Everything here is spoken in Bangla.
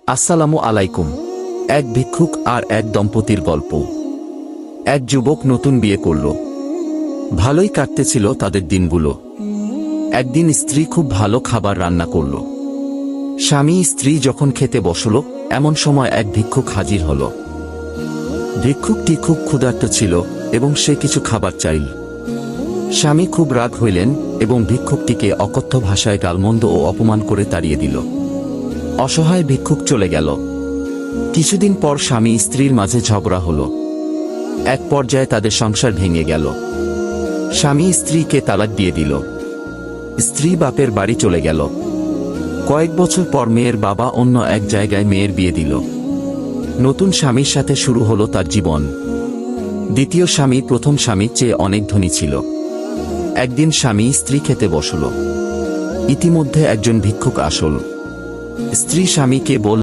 আসসালামু আলাইকুম। এক ভিক্ষুক আর এক দম্পতির গল্প। এক যুবক নতুন বিয়ে করল। ভালোই কাটতেছিল তাদের দিনগুলো। একদিন স্ত্রী খুব ভালো খাবার রান্না করল। স্বামী স্ত্রী যখন খেতে বসল, এমন সময় এক ভিক্ষুক হাজির হল। ভিক্ষুকটি খুব ক্ষুধার্ত ছিল এবং সে কিছু খাবার চাইল। স্বামী খুব রাগ হইলেন এবং ভিক্ষুকটিকে অকথ্য ভাষায় গালমন্দ ও অপমান করে তাড়িয়ে দিল। অসহায় ভিক্ষুক চলে গেল। কিছুদিন পর স্বামী স্ত্রীর মাঝে ঝগড়া হল। এক পর্যায়ে তাদের সংসার ভেঙে গেল। স্বামী স্ত্রীকে তালাক দিয়ে দিল। স্ত্রী বাপের বাড়ি চলে গেল। কয়েক বছর পর মেয়ের বাবা অন্য এক জায়গায় মেয়ের বিয়ে দিল। নতুন স্বামীর সাথে শুরু হলো তার জীবন। দ্বিতীয় স্বামী প্রথম স্বামীর চেয়ে অনেক ধনী ছিল। একদিন স্বামী স্ত্রী খেতে বসল। ইতিমধ্যে একজন ভিক্ষুক আসল। স্ত্রী স্বামীকে বলল,